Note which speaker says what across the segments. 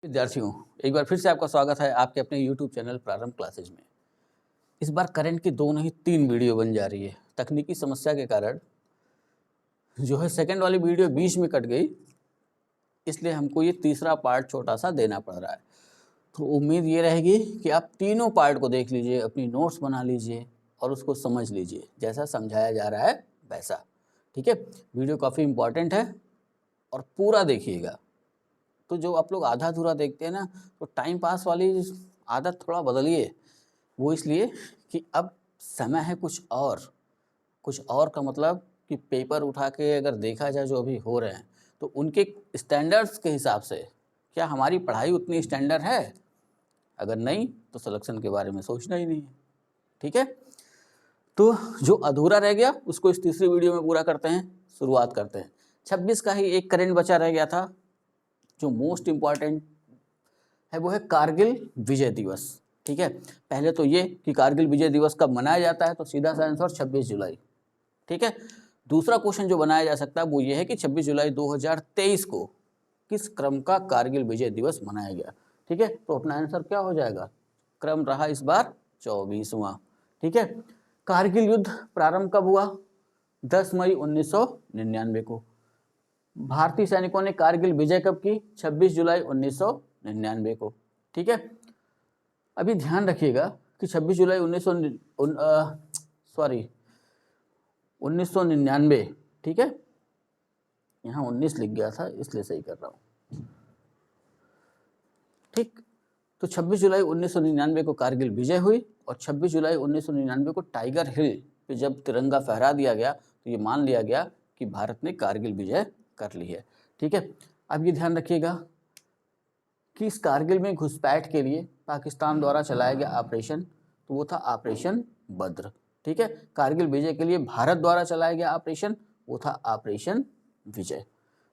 Speaker 1: विद्यार्थियों, एक बार फिर से आपका स्वागत है आपके अपने YouTube चैनल प्रारंभ क्लासेज में। इस बार करंट की 2 नहीं 3 वीडियो बन जा रही है। तकनीकी समस्या के कारण जो है सेकंड वाली वीडियो बीच में कट गई, इसलिए हमको ये तीसरा पार्ट छोटा सा देना पड़ रहा है। तो उम्मीद ये रहेगी कि आप तीनों पार्ट को देख लीजिए, अपनी नोट्स बना लीजिए और उसको समझ लीजिए जैसा समझाया जा रहा है वैसा। ठीक है, वीडियो काफ़ी इम्पॉर्टेंट है और पूरा देखिएगा। तो जो आप लोग आधा अधूरा देखते हैं ना, तो टाइम पास वाली आदत थोड़ा बदलिए। वो इसलिए कि अब समय है कुछ और का मतलब कि पेपर उठा के अगर देखा जाए जो अभी हो रहे हैं, तो उनके स्टैंडर्ड्स के हिसाब से क्या हमारी पढ़ाई उतनी स्टैंडर्ड है? अगर नहीं तो सिलेक्शन के बारे में सोचना ही नहीं है। ठीक है, तो जो अधूरा रह गया उसको इस तीसरी वीडियो में पूरा करते हैं। शुरुआत करते हैं। 26 का ही एक करंट बचा रह गया था जो मोस्ट इम्पॉर्टेंट है, वो है कारगिल विजय दिवस। ठीक है, पहले तो ये कि कारगिल विजय दिवस कब मनाया जाता है, तो सीधा सा आंसर 26 जुलाई। ठीक है, दूसरा क्वेश्चन जो बनाया जा सकता है वो ये है कि 26 जुलाई 2023 को किस क्रम का कारगिल विजय दिवस मनाया गया। ठीक है, तो अपना आंसर क्या हो जाएगा? क्रम रहा इस बार 24वां। ठीक है, कारगिल युद्ध प्रारंभ कब हुआ? 10 मई 1999 को। भारतीय सैनिकों ने कारगिल विजय कब की? 26 जुलाई 1999 को। ठीक है, अभी ध्यान रखिएगा कि 26 जुलाई 1999, ठीक है, यहाँ 19 लिख गया था इसलिए सही कर रहा हूँ। ठीक, तो 26 जुलाई 1999 को कारगिल विजय हुई और 26 जुलाई 1999 को टाइगर हिल पे जब तिरंगा फहरा दिया गया तो ये मान लिया गया कि भारत ने कारगिल विजय कर ली है। ठीक है, अब ये ध्यान रखिएगा कि इस कारगिल में घुसपैठ के लिए पाकिस्तान द्वारा चलाया गया ऑपरेशन, तो वो था ऑपरेशन बद्र। ठीक है, कारगिल विजय के लिए भारत द्वारा चलाया गया ऑपरेशन, वो था ऑपरेशन विजय।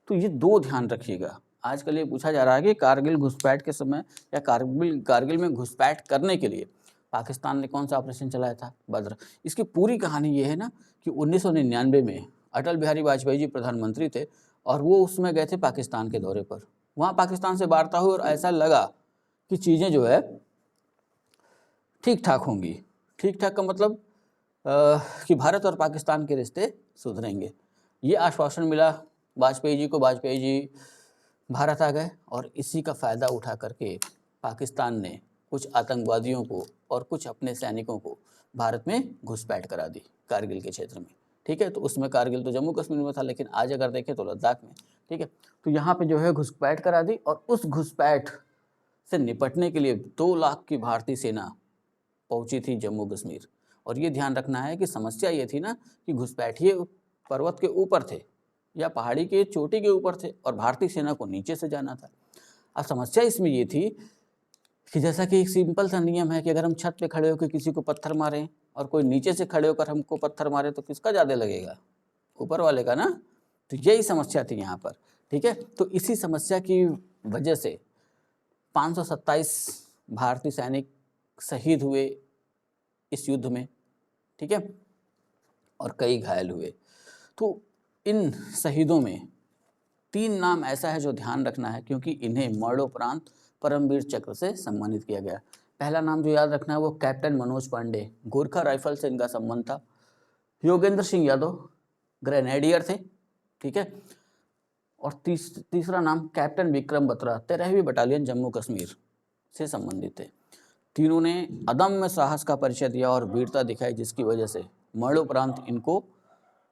Speaker 1: तो ये दो ध्यान रखिएगा। आजकल ये पूछा जा रहा है कि कारगिल घुसपैठ के समय या कारगिल में घुसपैठ करने के लिए पाकिस्तान ने कौन सा ऑपरेशन चलाया था? बद्र। इसकी पूरी कहानी ये है ना कि 1999 में अटल बिहारी वाजपेयी जी प्रधानमंत्री थे और वो उसमें गए थे पाकिस्तान के दौरे पर। वहाँ पाकिस्तान से वार्ता हुई और ऐसा लगा कि चीज़ें जो है ठीक ठाक होंगी। ठीक ठाक का मतलब कि भारत और पाकिस्तान के रिश्ते सुधरेंगे, ये आश्वासन मिला वाजपेयी जी को। वाजपेयी जी भारत आ गए और इसी का फ़ायदा उठा करके पाकिस्तान ने कुछ आतंकवादियों को और कुछ अपने सैनिकों को भारत में घुसपैठ करा दी कारगिल के क्षेत्र में। ठीक है, तो उसमें कारगिल तो जम्मू कश्मीर में था, लेकिन आज अगर देखें तो लद्दाख में। ठीक है, तो यहाँ पे जो है घुसपैठ करा दी और उस घुसपैठ से निपटने के लिए 2 लाख की भारतीय सेना पहुंची थी जम्मू कश्मीर। और ये ध्यान रखना है कि समस्या ये थी ना कि घुसपैठिए पर्वत के ऊपर थे या पहाड़ी के चोटी के ऊपर थे और भारतीय सेना को नीचे से जाना था। अब समस्या इसमें ये थी कि जैसा कि एक सिंपल सा नियम है कि अगर हम छत पे खड़े होकर किसी को पत्थर मारें और कोई नीचे से खड़े होकर हमको पत्थर मारे तो किसका ज़्यादा लगेगा? ऊपर वाले का ना। तो यही समस्या थी यहाँ पर। ठीक है, तो इसी समस्या की वजह से 527 भारतीय सैनिक शहीद हुए इस युद्ध में। ठीक है, और कई घायल हुए। तो इन शहीदों में 3 नाम ऐसा है जो ध्यान रखना है, क्योंकि इन्हें मरणोपरांत परमवीर चक्र से सम्मानित किया गया। पहला नाम जो याद रखना है वो कैप्टन मनोज पांडे, गोरखा राइफल से इनका संबंध था। योगेंद्र सिंह यादव ग्रेनेडियर थे। ठीक है, और तीसरा नाम कैप्टन विक्रम बत्रा, 13वीं बटालियन जम्मू कश्मीर से संबंधित थे। तीनों ने अदम्य साहस का परिचय दिया और वीरता दिखाई, जिसकी वजह से मरणोपरांत इनको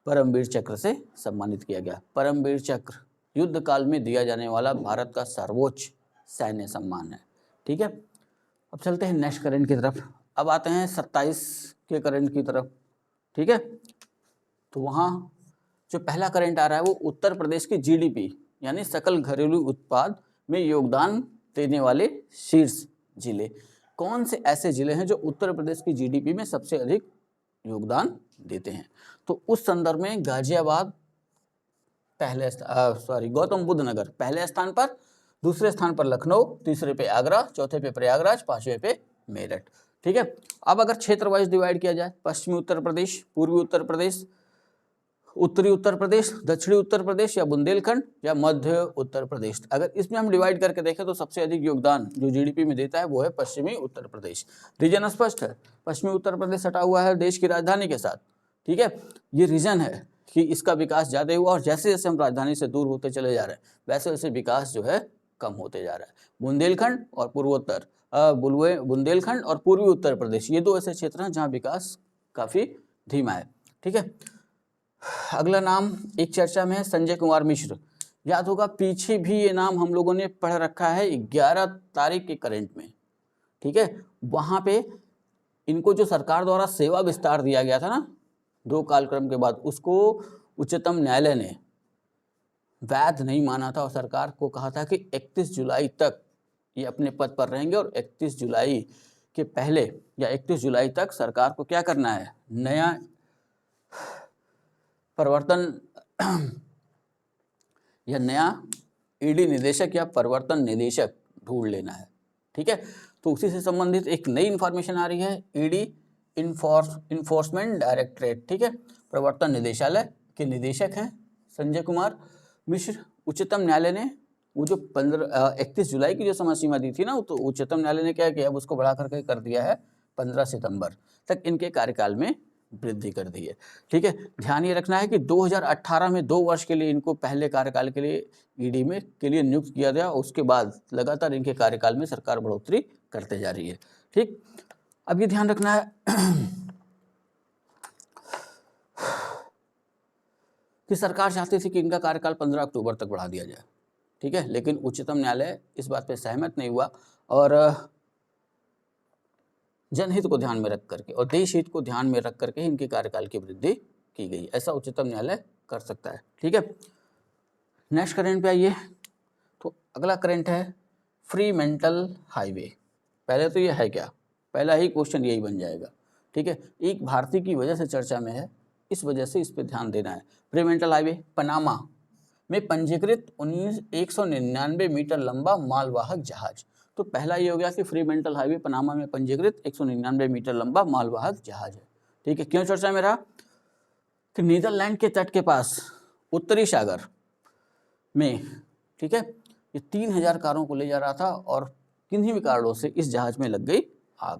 Speaker 1: परमवीर चक्र से सम्मानित किया गया। परमवीर चक्र युद्ध काल में दिया जाने वाला भारत का सर्वोच्च सैन्य सम्मान है। ठीक है, अब चलते हैं नेक्स्ट करंट की तरफ। अब आते हैं 27 के करंट की तरफ। ठीक है, तो वहाँ जो पहला करंट आ रहा है वो उत्तर प्रदेश की जीडीपी यानी सकल घरेलू उत्पाद में योगदान देने वाले शीर्ष जिले। कौन से ऐसे जिले हैं जो उत्तर प्रदेश की जीडीपी में सबसे अधिक योगदान देते हैं? तो उस संदर्भ में गाजियाबाद गौतम बुद्ध नगर पहले स्थान पर, दूसरे स्थान पर लखनऊ, तीसरे पे आगरा, चौथे पे प्रयागराज, पांचवें पे मेरठ। ठीक है, अब अगर क्षेत्र वाइज डिवाइड किया जाए, पश्चिमी उत्तर प्रदेश, पूर्वी उत्तर प्रदेश, उत्तरी उत्तर प्रदेश, दक्षिणी उत्तर प्रदेश, या बुंदेलखंड, या मध्य उत्तर प्रदेश। अगर इसमें हम डिवाइड करके देखें तो सबसे अधिक योगदान जो जीडीपी में देता है वो है पश्चिमी उत्तर प्रदेश। रीजन स्पष्ट है, पश्चिमी उत्तर प्रदेश सटा हुआ है देश की राजधानी के साथ, ठीक है। ये रीजन है कि इसका विकास ज़्यादा हुआ, और जैसे जैसे हम राजधानी से दूर होते चले जा रहे हैं वैसे वैसे विकास जो है कम होते जा रहा है। बुंदेलखंड और पूर्वोत्तर, बुंदेलखंड और पूर्वी उत्तर प्रदेश, ये दो ऐसे क्षेत्र हैं जहाँ विकास काफ़ी धीमा है, ठीक है। अगला नाम एक चर्चा में है संजय कुमार मिश्र। याद होगा पीछे भी ये नाम हम लोगों ने पढ़ रखा है 11 तारीख के करंट में, ठीक है। वहाँ पे इनको जो सरकार द्वारा सेवा विस्तार दिया गया था ना 2 कालक्रम के बाद, उसको उच्चतम न्यायालय ने वैध नहीं माना था और सरकार को कहा था कि 31 जुलाई तक ये अपने पद पर रहेंगे, और 31 जुलाई के पहले या 31 जुलाई तक सरकार को क्या करना है, नया प्रवर्तन या नया ईडी निदेशक या प्रवर्तन निदेशक ढूंढ लेना है, ठीक है। तो उसी से संबंधित एक नई इंफॉर्मेशन आ रही है, ईडी इन्फोर्समेंट डायरेक्टरेट, ठीक है। प्रवर्तन निदेशालय के निदेशक हैं संजय कुमार मिश्र। उच्चतम न्यायालय ने वो जो 31 जुलाई की जो समय सीमा दी थी ना, तो उच्चतम न्यायालय ने क्या किया, अब उसको बढ़ा करके कर दिया है 15 सितंबर तक इनके कार्यकाल में वृद्धि कर दी है, ठीक है। ध्यान ये रखना है कि 2018 में 2 वर्ष के लिए इनको पहले कार्यकाल के लिए ईडी में के लिए नियुक्त किया गया, उसके बाद लगातार इनके कार्यकाल में सरकार बढ़ोतरी करते जा रही है, ठीक। अब ये ध्यान रखना है कि सरकार चाहती थी कि इनका कार्यकाल 15 अक्टूबर तक बढ़ा दिया जाए, ठीक है, लेकिन उच्चतम न्यायालय इस बात पे सहमत नहीं हुआ, और जनहित को ध्यान में रख करके और देश हित को ध्यान में रख करके इनके कार्यकाल की वृद्धि की गई। ऐसा उच्चतम न्यायालय कर सकता है, ठीक है। नेक्स्ट करंट पे आइए, तो अगला करंट है फ्रीमेंटल हाईवे। पहले तो ये है क्या, पहला ही क्वेश्चन यही बन जाएगा, ठीक है। एक भारतीय की वजह से चर्चा में है, इस वजह से इस पे ध्यान देना है। फ्रीमेंटल हाईवे पनामा में पंजीकृत 199 मीटर लंबा मालवाहक जहाज। तो पहला ये हो गया कि फ्रीमेंटल हाईवे पनामा में पंजीकृत 199 मीटर लंबा मालवाहक जहाज है, ठीक है। क्यों चर्चा में रहा कि नीदरलैंड के तट के पास उत्तरी सागर में, ठीक है, ये 3000 कारों को ले जा रहा था, और किन्हीं भी कारणों से इस जहाज में लग गई आग,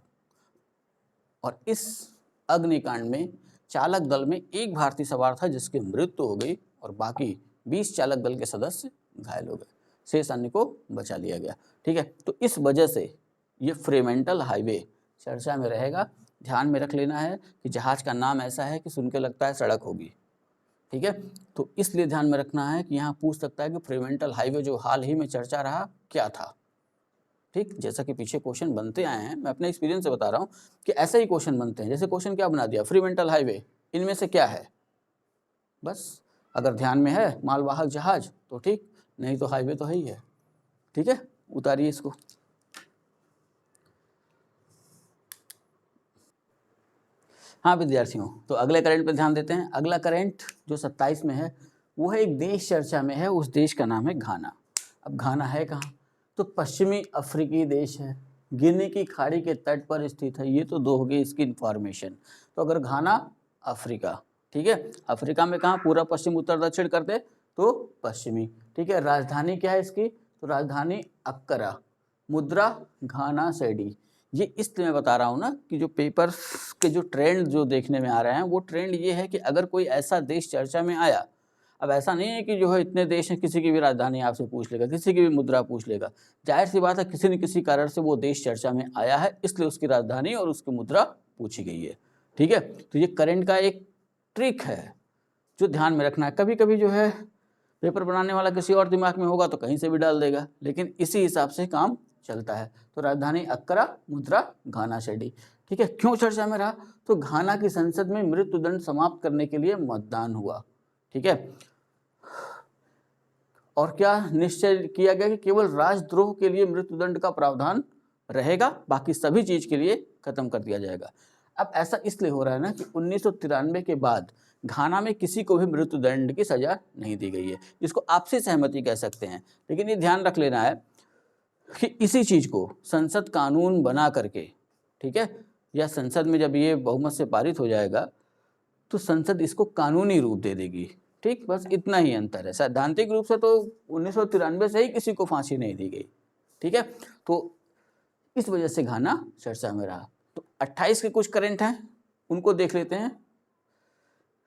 Speaker 1: और इस अग्निकांड में चालक दल में एक भारतीय सवार था जिसकी मृत्यु हो गई, और बाकी 20 चालक दल के सदस्य घायल हो गए, शेष अन्य को बचा लिया गया, ठीक है। तो इस वजह से ये फ्रीमेंटल हाईवे चर्चा में रहेगा। ध्यान में रख लेना है कि जहाज का नाम ऐसा है कि सुन के लगता है सड़क होगी, ठीक है। तो इसलिए ध्यान में रखना है कि यहाँ पूछ सकता है कि फ्रीमेंटल हाईवे जो हाल ही में चर्चा रहा क्या था, ठीक। जैसा कि पीछे क्वेश्चन बनते आए हैं, मैं अपने एक्सपीरियंस से बता रहा हूँ कि ऐसे ही क्वेश्चन बनते हैं। जैसे क्वेश्चन क्या बना दिया, फ्रीमेंटल हाईवे इनमें से क्या है, बस अगर ध्यान में है मालवाहक जहाज तो ठीक, नहीं तो हाईवे तो है ही है, ठीक है। उतारिए इसको। हाँ विद्यार्थियों, तो अगले करंट पे ध्यान देते हैं। अगला करंट जो 27 में है वो है एक देश चर्चा में है, उस देश का नाम है घाना। अब घाना है कहाँ, तो पश्चिमी अफ्रीकी देश है, गिनी की खाड़ी के तट पर स्थित है। ये तो दो हो गई इसकी इंफॉर्मेशन। तो अगर घाना अफ्रीका, ठीक है, अफ्रीका में कहाँ, पूरा पश्चिम उत्तर दक्षिण करते तो पश्चिमी, ठीक है। राजधानी क्या है इसकी, तो राजधानी अक्करा, मुद्रा घाना सेडी। ये इसलिए मैं बता रहा हूँ ना कि जो पेपर के जो ट्रेंड जो देखने में आ रहे हैं वो ट्रेंड ये है कि अगर कोई ऐसा देश चर्चा में आया, अब ऐसा नहीं है कि जो है इतने देश हैं किसी की भी राजधानी आपसे पूछ लेगा, किसी की भी मुद्रा पूछ लेगा, जाहिर सी बात है किसी न किसी कारण से वो देश चर्चा में आया है, इसलिए उसकी राजधानी और उसकी मुद्रा पूछी गई है, ठीक है। तो ये करंट का एक ट्रिक है जो ध्यान में रखना है। कभी कभी जो है पेपर बनाने वाला किसी और दिमाग में होगा तो कहीं से भी डाल देगा, लेकिन इसी हिसाब से काम चलता है। तो राजधानी अक्करा, मुद्रा घाना सेडी, ठीक है। क्यों चर्चा में रहा, तो घाना की संसद में मृत्युदंड समाप्त करने के लिए मतदान हुआ, ठीक है। और क्या निश्चय किया गया कि केवल राजद्रोह के लिए मृत्युदंड का प्रावधान रहेगा, बाकी सभी चीज के लिए खत्म कर दिया जाएगा। अब ऐसा इसलिए हो रहा है ना कि 1993 के बाद घाना में किसी को भी मृत्युदंड की सजा नहीं दी गई है, इसको आपसी सहमति कह सकते हैं। लेकिन ये ध्यान रख लेना है कि इसी चीज को संसद कानून बना करके, ठीक है, या संसद में जब ये बहुमत से पारित हो जाएगा तो संसद इसको कानूनी रूप दे देगी। ठीक, बस इतना ही अंतर है। सैद्धांतिक रूप से तो 1993 से ही किसी को फांसी नहीं दी गई। ठीक है, तो इस वजह से घाना चर्चा में रहा। तो 28 के कुछ करंट हैं, उनको देख लेते हैं।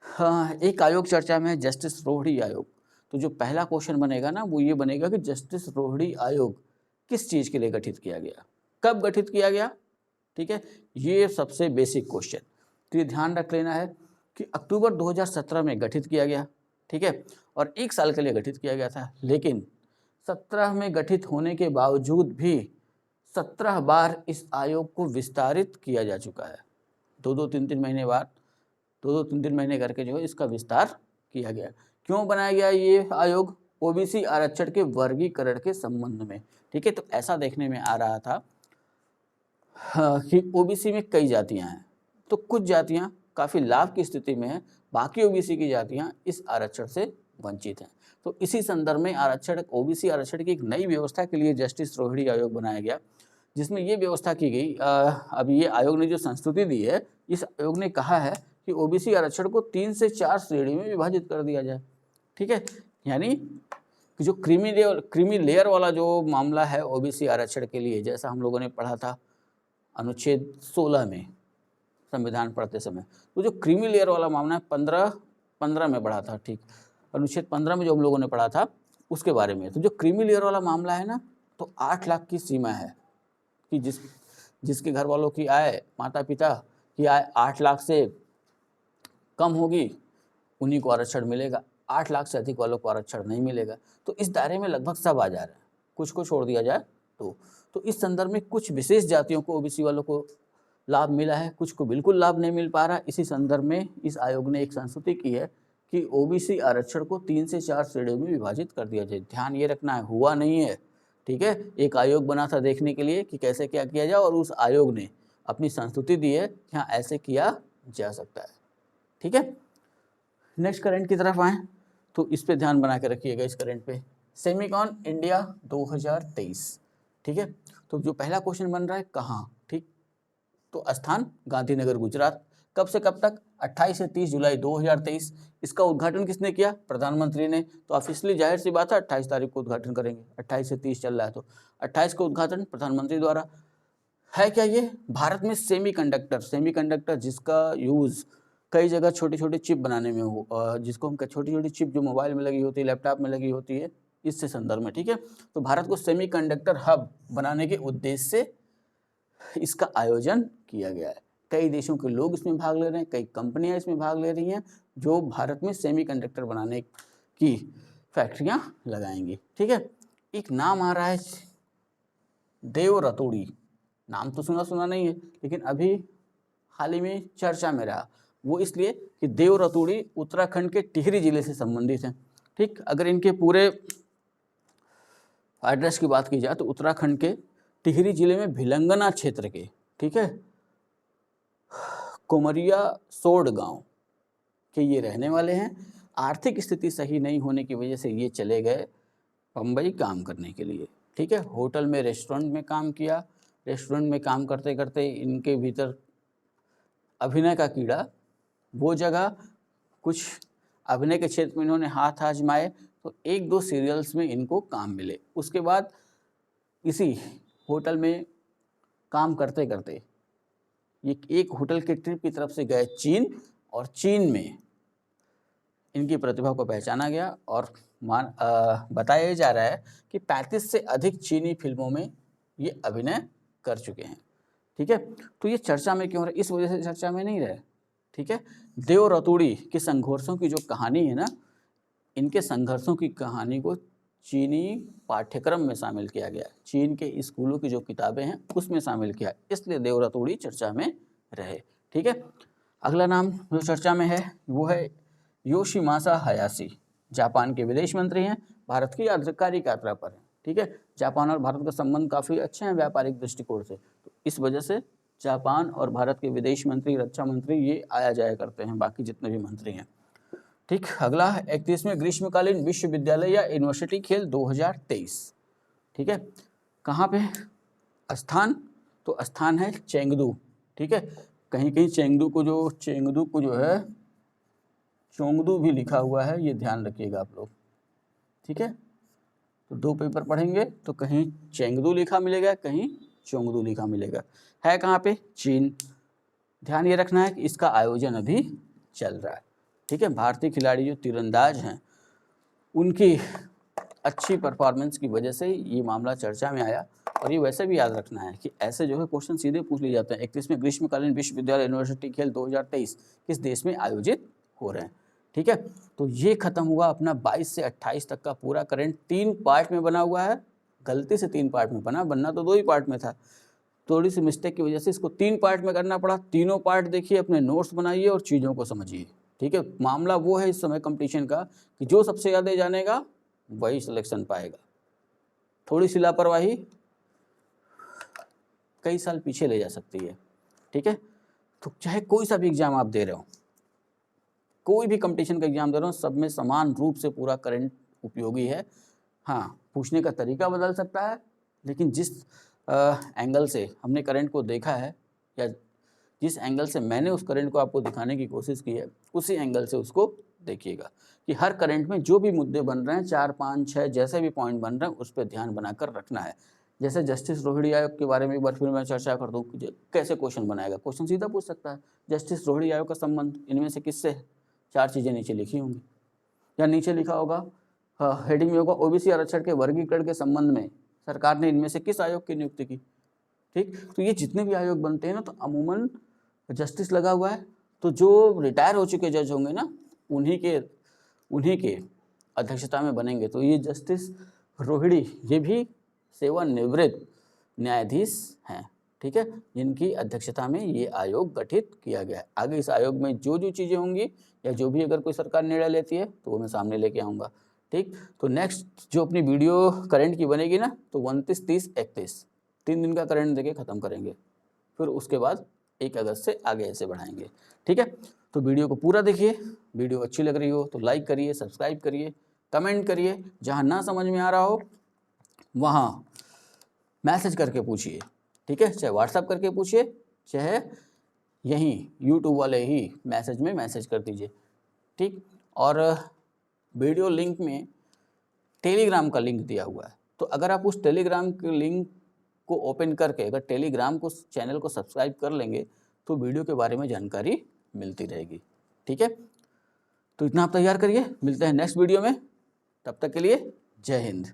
Speaker 1: हाँ, एक आयोग चर्चा में है, जस्टिस रोहिणी आयोग। तो जो पहला क्वेश्चन बनेगा ना वो ये बनेगा कि जस्टिस रोहिणी आयोग किस चीज़ के लिए गठित किया गया, कब गठित किया गया। ठीक है, ये सबसे बेसिक क्वेश्चन। तो ये ध्यान रख लेना है कि अक्टूबर 2017 में गठित किया गया। ठीक है, और 1 साल के लिए गठित किया गया था, लेकिन 17 में गठित होने के बावजूद भी 17 बार इस आयोग को विस्तारित किया जा चुका है। 2-2, 3-3 महीने बाद, 2-2, 3-3 महीने करके जो है इसका विस्तार किया गया। क्यों बनाया गया ये आयोग? ओबीसी आरक्षण के वर्गीकरण के संबंध में। ठीक है, तो ऐसा देखने में आ रहा था कि ओबीसी में कई जातियां हैं, तो कुछ जातियां काफ़ी लाभ की स्थिति में हैं, बाकी ओबीसी की जातियां इस आरक्षण से वंचित हैं। तो इसी संदर्भ में आरक्षण, ओबीसी आरक्षण की एक नई व्यवस्था के लिए जस्टिस रोहिणी आयोग बनाया गया, जिसमें ये व्यवस्था की गई। अब ये आयोग ने जो संस्तुति दी है, इस आयोग ने कहा है कि ओबीसी आरक्षण को 3 से 4 श्रेणी में विभाजित कर दिया जाए। ठीक है, यानी कि जो क्रीमी लेयर वाला जो मामला है ओबीसी आरक्षण के लिए, जैसा हम लोगों ने पढ़ा था अनुच्छेद 16 में संविधान पढ़ते समय, तो जो क्रीमी लेयर वाला मामला है 15 में पढ़ा था। ठीक, अनुच्छेद 15 में जो हम लोगों ने पढ़ा था उसके बारे में। तो जो क्रीमी लेयर वाला मामला है ना, तो 8 लाख की सीमा है कि जिसके घर वालों की आय, माता पिता की आय 8 लाख से कम होगी उन्हीं को आरक्षण मिलेगा, 8 लाख से अधिक वालों को आरक्षण नहीं मिलेगा। तो इस दायरे में लगभग सब आ जा रहे हैं, कुछ को छोड़ दिया जाए तो इस संदर्भ में कुछ विशेष जातियों को, ओबीसी वालों को लाभ मिला है, कुछ को बिल्कुल लाभ नहीं मिल पा रहा। इसी संदर्भ में इस आयोग ने एक संस्तुति की है कि ओबीसी आरक्षण को 3 से 4 श्रेणियों में विभाजित कर दिया जाए। ध्यान ये रखना है, हुआ नहीं है। ठीक है, एक आयोग बना था देखने के लिए कि कैसे क्या किया जाए, और उस आयोग ने अपनी संस्तुति दी है कि हाँ ऐसे किया जा सकता है। ठीक है, नेक्स्ट करंट की तरफ आए तो इस पे ध्यान बना के रखिएगा। इस करंट पे सेमिकॉन इंडिया 2023। ठीक है, तो जो पहला क्वेश्चन बन रहा है कहाँ, ठीक, तो स्थान गांधीनगर गुजरात। कब से कब तक? 28 से 30 जुलाई 2023। इसका उद्घाटन किसने किया? प्रधानमंत्री ने। तो ऑफिशियली जाहिर सी बात है 28 तारीख को उद्घाटन करेंगे, 28 से 30 चल रहा है तो 28 को उद्घाटन प्रधानमंत्री द्वारा। है क्या ये? भारत में सेमीकंडक्टर जिसका यूज़ कई जगह छोटी छोटी चिप बनाने में हो, जिसको हम छोटी छोटी चिप जो मोबाइल में लगी होती है, लैपटॉप में लगी होती है, इससे संदर्भ में। ठीक है, तो भारत को सेमीकंडक्टर हब बनाने के उद्देश्य से इसका आयोजन किया गया है। कई देशों के लोग इसमें भाग ले रहे हैं, कई कंपनियां इसमें भाग ले रही हैं जो भारत में सेमीकंडक्टर बनाने की फैक्ट्रियां लगाएंगी। ठीक है, एक नाम आ रहा है देव रतोड़ी। नाम तो सुना सुना नहीं है, लेकिन अभी हाल ही में चर्चा में रहा। वो इसलिए कि देव रतोड़ी उत्तराखंड के टिहरी जिले से संबंधित हैं। ठीक, अगर इनके पूरे एड्रेस की बात की जाए तो उत्तराखंड के टिहरी जिले में भिलंगना क्षेत्र के, ठीक है, कोमरिया सोड गांव के ये रहने वाले हैं। आर्थिक स्थिति सही नहीं होने की वजह से ये चले गए बम्बई काम करने के लिए। ठीक है, होटल में, रेस्टोरेंट में काम किया। रेस्टोरेंट में काम करते करते इनके भीतर अभिनय का कीड़ा, वो जगह कुछ अभिनय के क्षेत्र में इन्होंने हाथ आजमाए, तो 1-2 सीरियल्स में इनको काम मिले। उसके बाद इसी होटल में काम करते करते ये एक होटल के ट्रिप की तरफ से गए चीन, और चीन में इनकी प्रतिभा को पहचाना गया और बताया जा रहा है कि 35 से अधिक चीनी फिल्मों में ये अभिनय कर चुके हैं। ठीक है, तो ये चर्चा में क्यों रहे? इस वजह से चर्चा में नहीं रहे। ठीक है, देव रतोड़ी के संघर्षों की जो कहानी है ना, इनके संघर्षों की कहानी को चीनी पाठ्यक्रम में शामिल किया गया, चीन के स्कूलों की जो किताबें हैं उसमें शामिल किया, इसलिए देव रतोड़ी चर्चा में रहे। ठीक है, अगला नाम जो चर्चा में है वो है योशिमासा हयाशी। जापान के विदेश मंत्री हैं, भारत की आधिकारिक यात्रा पर हैं। ठीक है, जापान और भारत का संबंध काफ़ी अच्छे हैं व्यापारिक दृष्टिकोण से, तो इस वजह से जापान और भारत के विदेश मंत्री, रक्षा मंत्री ये आया जाया करते हैं, बाकी जितने भी मंत्री हैं। ठीक, अगला 31वें ग्रीष्मकालीन विश्वविद्यालय या यूनिवर्सिटी खेल 2023। ठीक है, कहाँ पे स्थान? तो स्थान है चेंगदू। ठीक है, कहीं कहीं चेंगदू को जो है चोंगदू भी लिखा हुआ है, ये ध्यान रखिएगा आप लोग, ठीक है। तो 2 पेपर पढ़ेंगे तो कहीं चेंगदू लिखा मिलेगा, कहीं चोंगदू लिखा मिलेगा। है कहाँ पे? चीन। ध्यान ये रखना है कि इसका आयोजन अभी चल रहा है, ठीक है। भारतीय खिलाड़ी जो तीरंदाज हैं उनकी अच्छी परफॉर्मेंस की वजह से ये मामला चर्चा में आया। और ये वैसे भी याद रखना है कि ऐसे जो है क्वेश्चन सीधे पूछ लिए जाते हैं। 31वें ग्रीष्मकालीन विश्वविद्यालय यूनिवर्सिटी खेल 2023 किस देश में आयोजित हो रहे हैं, ठीक है। तो ये खत्म हुआ अपना 22 से 28 तक का पूरा करंट। 3 पार्ट में बना हुआ है, गलती से 3 पार्ट में बनना तो 2 ही पार्ट में था, थोड़ी सी मिस्टेक की वजह से इसको 3 पार्ट में करना पड़ा। तीनों पार्ट देखिए, अपने नोट्स बनाइए और चीज़ों को समझिए, ठीक है। मामला वो है इस समय कंपटीशन का कि जो सबसे ज़्यादा जानेगा वही सिलेक्शन पाएगा। थोड़ी सी लापरवाही कई साल पीछे ले जा सकती है, ठीक है। तो चाहे कोई सा भी एग्जाम आप दे रहे हो, कोई भी कंपटीशन का एग्जाम दे रहे हो, सब में समान रूप से पूरा करंट उपयोगी है। हाँ, पूछने का तरीका बदल सकता है, लेकिन जिस एंगल से हमने करंट को देखा है या जिस एंगल से मैंने उस करंट को आपको दिखाने की कोशिश की है, उसी एंगल से उसको देखिएगा कि हर करंट में जो भी मुद्दे बन रहे हैं, 4, 5, 6 जैसे भी पॉइंट बन रहे हैं, उस पर ध्यान बनाकर रखना है। जैसे जस्टिस रोहिणी आयोग के बारे में एक बार फिर मैं चर्चा कर दूँ कि कैसे क्वेश्चन बनाएगा। क्वेश्चन सीधा पूछ सकता है, जस्टिस रोहिणी आयोग का संबंध इनमें से किससे है? 4 चीज़ें नीचे लिखी होंगी, या नीचे लिखा होगा हेडिंग में होगा ओबीसी आरक्षण के वर्गीकरण के संबंध में सरकार ने इनमें से किस आयोग की नियुक्ति की, ठीक। तो ये जितने भी आयोग बनते हैं ना, तो अमूमन जस्टिस लगा हुआ है, तो जो रिटायर हो चुके जज होंगे ना, उन्हीं के अध्यक्षता में बनेंगे। तो ये जस्टिस रोहिणी ये भी सेवानिवृत्त न्यायाधीश हैं, ठीक है, जिनकी अध्यक्षता में ये आयोग गठित किया गया है। आगे इस आयोग में जो जो चीज़ें होंगी या जो भी अगर कोई सरकार निर्णय लेती है तो वो मैं सामने लेके आऊँगा, ठीक। तो नेक्स्ट जो अपनी वीडियो करंट की बनेगी ना, तो 29, 30, 31 3 दिन का करंट देके ख़त्म करेंगे, फिर उसके बाद 1 अगस्त से आगे ऐसे बढ़ाएंगे, ठीक है। तो वीडियो को पूरा देखिए, वीडियो अच्छी लग रही हो तो लाइक करिए, सब्सक्राइब करिए, कमेंट करिए, जहाँ ना समझ में आ रहा हो वहाँ मैसेज करके पूछिए, ठीक है। चाहे व्हाट्सएप करके पूछिए, चाहे यहीं यूट्यूब वाले ही मैसेज में मैसेज कर दीजिए, ठीक। और वीडियो लिंक में टेलीग्राम का लिंक दिया हुआ है, तो अगर आप उस टेलीग्राम के लिंक को ओपन करके अगर टेलीग्राम को चैनल को सब्सक्राइब कर लेंगे तो वीडियो के बारे में जानकारी मिलती रहेगी, ठीक है। तो इतना आप तैयार करिए, मिलते हैं नेक्स्ट वीडियो में, तब तक के लिए जय हिंद।